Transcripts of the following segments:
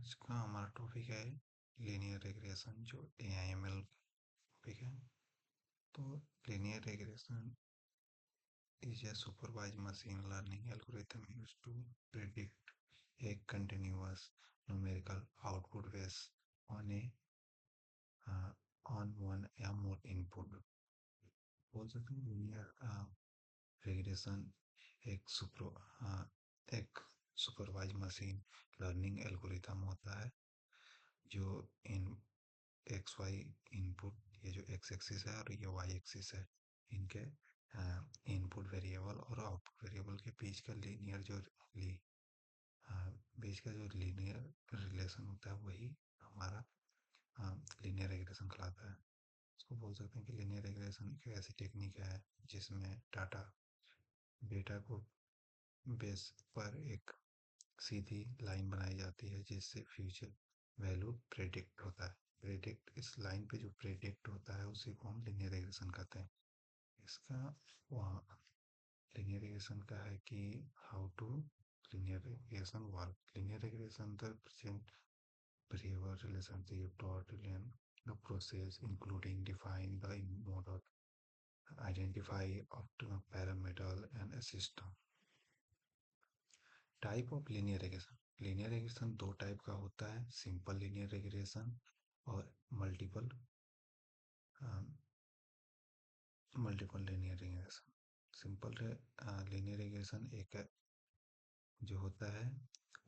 इसका हमारा टॉपिक है लीनियर रिग्रेशन जो AIML टॉपिक है। तो linear regression is a supervised machine learning algorithm used to predict a continuous numerical output based on a on one या more input। बोल सकते हैं लीनियर रिग्रेशन एक एक सुपरवाइज मशीन लर्निंग एल्गोरिथम होता है जो इन एक्स वाई इनपुट, ये जो एक्स एक्सिस है और ये वाई एक्सिस है, इनके इनपुट वेरिएबल और आउटपुट वेरिएबल के बीच का ली बीच का जो लीनियर रिलेशन होता है वही हमारा लीनियर रिग्रेशन कहलाता है। इसको बोल सकते हैं कि लीनियर रिग्रेशन एक ऐसी टेक्निक है जिसमें डेटा को बेस पर एक सीधी लाइन बनाई जाती है जिससे फ्यूचर वैल्यू प्रेडिक्ट होता है। प्रेडिक्ट, इस लाइन पे जो प्रेडिक्ट होता है उसी को हम लीनियर रिग्रेशन कहते हैं। इसका वहाँ लीनियर रिग्रेशन का है कि how to linear regression work. Linear regression the present behavior relationship toward the process including define the model, identify optimal parameter and a system। Type of linear regression. Linear regression दो type का होता है, simple linear regression और multiple multiple linear regression. Simple linear regression एक जो होता है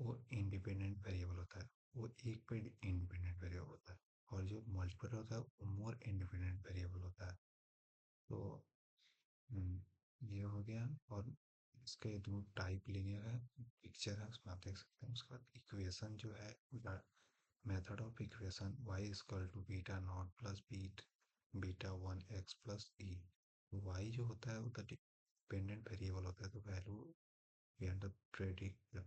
वो इंडिपेंडेंट वेरिएबल होता है, वो एक पे इंडिपेंडेंट वेरिएबल होता है, और जो मल्टीपल होता है वो मोर इंडिपेंडेंट वेरिएबल होता है। तो ये हो गया। और इसके दो टाइप लीनियर है, पिक्चर है उसमें आप देख सकते हैं। उसके बाद इक्वेशन जो है, method of equation y equal to beta not plus beta one X plus E. y जो होता है वो तो डिपेंडेंट वेरिएबल होता है, तो वैल्यू वी एंड प्रेडिक्ट,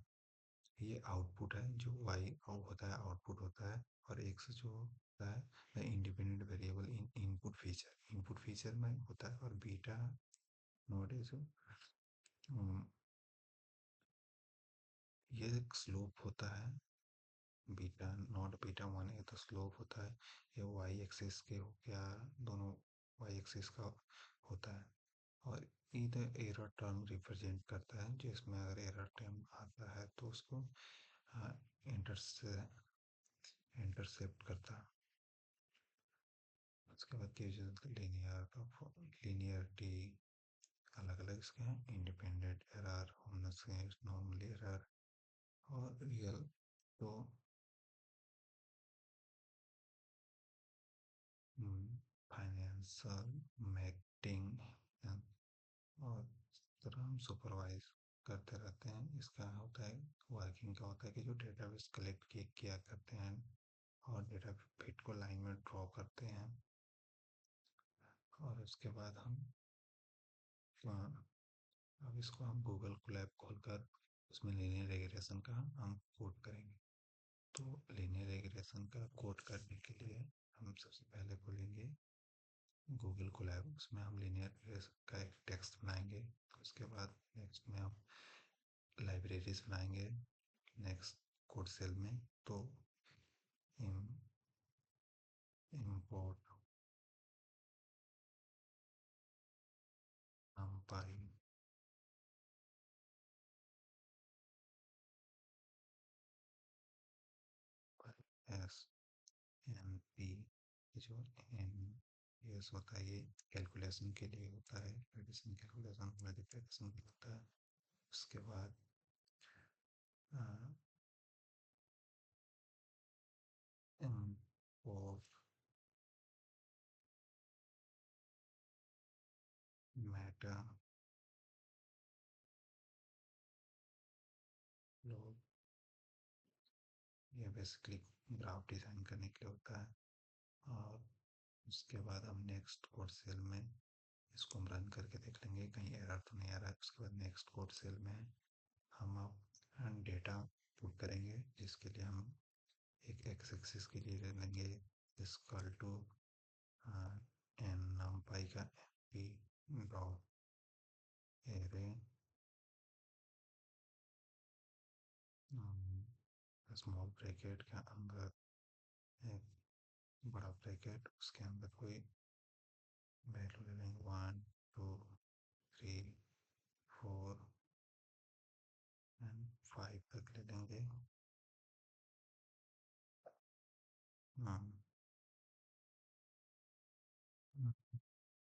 ये आउटपुट है जो y होता है, आउटपुट होता है। और x जो होता है independent variable in input feature में होता है। और बीटा नॉट है जो ये एक स्लोप होता है। बीटा नॉट बीटा वन है तो स्लोप होता है, ये वाई एक्सिस के हो गया, दोनों वाई एक्सिस का होता है। और इधर एरर टर्म रिप्रेजेंट करता है, जिसमें अगर एरर टर्म आता है तो उसको इंटरसेप्ट करता है। उसके बाद लीनियरिटी अलग अलग इसके हैं, इंडिपेंडेंट एरर, नॉर्मल एरर और रियल। तो फाइनेंशियल मैटिंग और इस तरह हम सुपरवाइज करते रहते हैं। इसका होता है वर्किंग का होता है कि जो डेटाबेस कलेक्ट किया करते हैं और डेटा फिट को लाइन में ड्रॉ करते हैं। और उसके बाद हम अब इसको हम गूगल कोलैब खोलकर उसमें लीनियर रिग्रेशन का हम कोड करेंगे। तो लीनियर रिग्रेशन का कोड करने के लिए हम सबसे पहले खोलेंगे गूगल कोलैब, उसमें हम लीनियर का एक टेक्स्ट बनाएंगे। उसके बाद नेक्स्ट में हम लाइब्रेरीज बनाएंगे नेक्स्ट कोड सेल में। तो import numpy as N P, जो एन एस होता है ये कैलकुलेशन के लिए होता है, एडिशन कैलकुलेशन मल्टीप्लिकेशन के लिए होता है। उसके बाद इम्पोर्ट मेटा लोग, ये बेसिकली ग्राफ डिजाइन करने के लिए होता है। और उसके बाद हम नेक्स्ट कोड सेल में इसको हम रन करके देख लेंगे कहीं एरर तो नहीं आ रहा है। उसके बाद नेक्स्ट कोड सेल में हम अब डेटा पुट करेंगे, जिसके लिए हम एक एक्स एक्सिस के लिए ले लेंगे इक्वल टू एन नम्पाई का P dot array small bracket के अंदर एक बड़ा ब्रैकेट, उसके अंदर कोई वैल्यू ले लेंगे 1 2 3 4 एंड 5 तक ले लेंगे।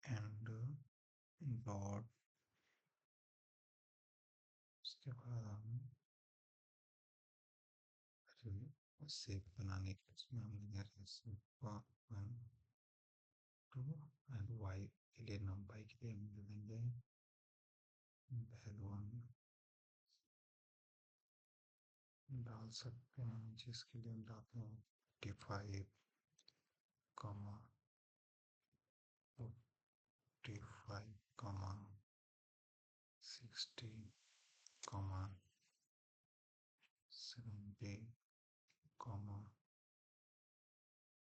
एंड डॉट, उसके बाद हम शेप बनाने के लिए उसमें हम लेंगे 1 2 एंड वाई के लिए नंपाई के लिए हम ले लेंगे val1 डाल सकते हैं, जिसके लिए हम डालते हैं 55 कॉमा 45 कॉमा 60 कॉमा 70 कॉमा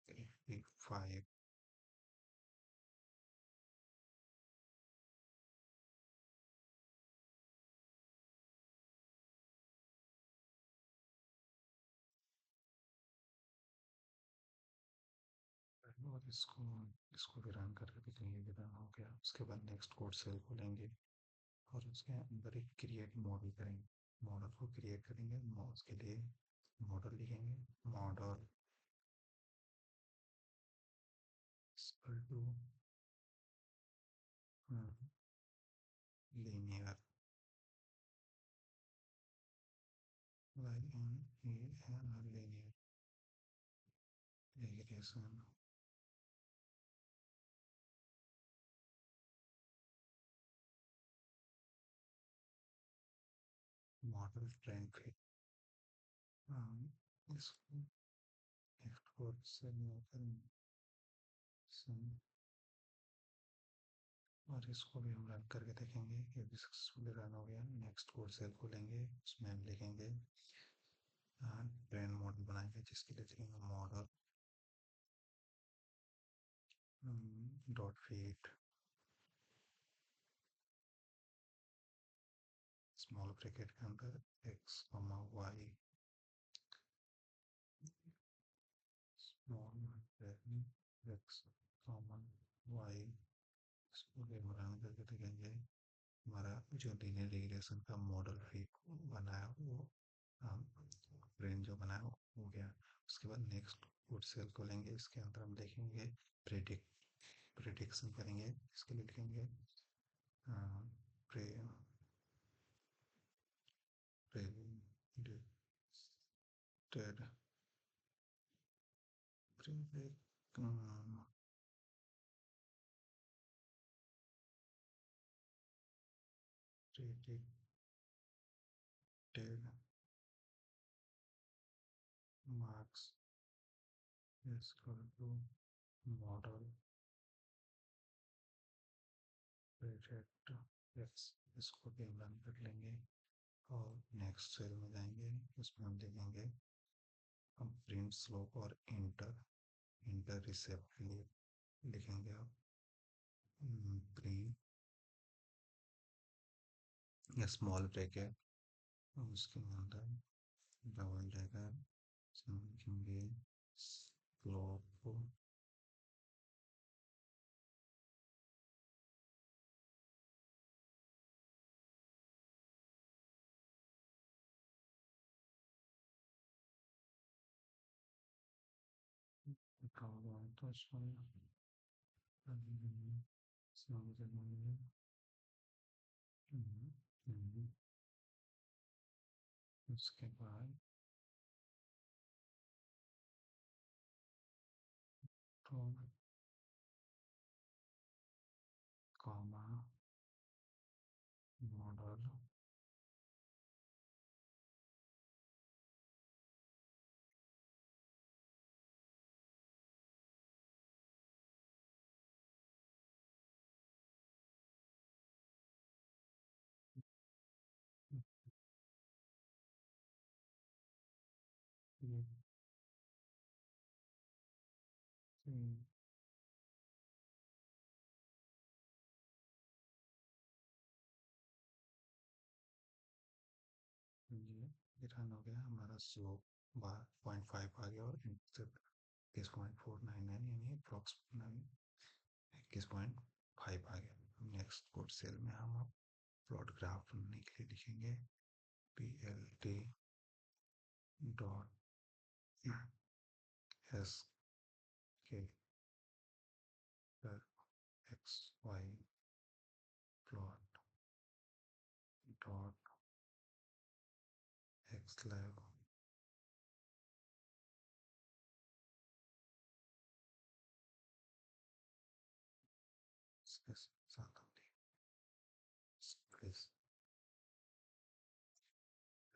85। और इसको भी रन करके देखेंगे कि रन हो गया। उसके बाद नेक्स्ट कोड सेल खोलेंगे और उसके अंदर एक क्रिएट मॉडल करेंगे। मॉडल को क्रिएट करेंगे, उसके लिए मॉडल लिखेंगे, model equal to linear linear regression model train पे इसको नेक्स्ट कोड से करेंगे और इसको भी हम रन करके देखेंगे कि भी सक्सेसफुली रन हो गया। नेक्स्ट कोड सेल खोलेंगे, उसमें हम लिखेंगे ट्रेन मॉडल बनाएंगे, जिसके लिए लिखेंगे model dot feet small bracket के अंदर x y small bracket x y। इसको भी हम रन करके देखेंगे, हमारा जो लीनियर रिग्रेशन का मॉडल फिट बनाया वो ब्रेन जो बनाया हो गया। उसके बाद नेक्स्ट कोड सेल को लेंगे, इसके अंदर हम लिखेंगे प्रेडिक्शन करेंगे, इसके लिए लिखेंगे predicted predicted marks equal to model predict X. इसको भी हम रन कर लेंगे और नेक्स्ट सेल में जाएंगे, उसमें हम लिखेंगे हम प्रिंट स्लोप और इंटर इंटर रिसेप्ट के लिए लिखेंगे आप प्रिंट या स्मॉल ब्रैकेट, उसके अंदर डबल ब्रैकेट लिखेंगे स्लोप तो उसके बाद तो कॉमा मॉडल ये ये रन हो गया हमारा स्लोप 0.5 आ गया और इंटरसेप्ट 21.499 यानी अप्रॉक्सीमेटली 21.5 आ गया। नेक्स्ट कोड सेल में हम अब प्लॉट ग्राफ बनने के लिए लिखेंगे PLT डॉट एस के X Y plot dot X lab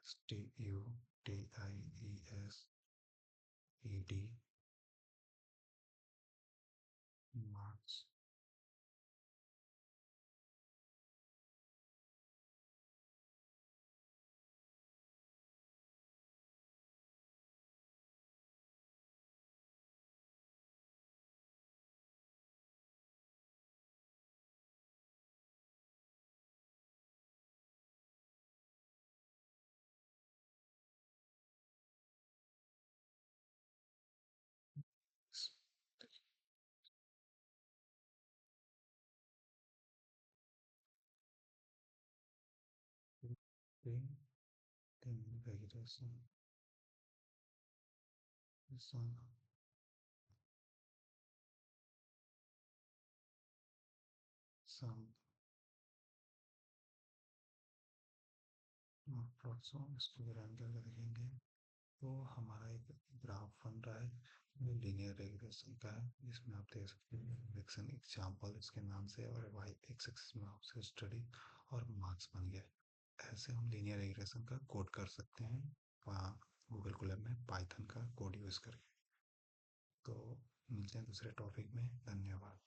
STUDIESED marks in regression some some plots इसको रन करके देखेंगे तो हमारा एक ग्राफ बन रहा है जो लीनियर रेग्रेशन का है, जिसमें आप देख सकते हैं रिएक्शन एग्जाम्पल इसके नाम से और वाई एक्स एक्सिस में आपसे स्टडी और मार्क्स बन गया। ऐसे हम लीनियर रेग्रेशन का कोड कर सकते हैं गूगल कोलैब में पाइथन का कोड यूज़ करके। तो मिलते हैं दूसरे टॉपिक में। धन्यवाद।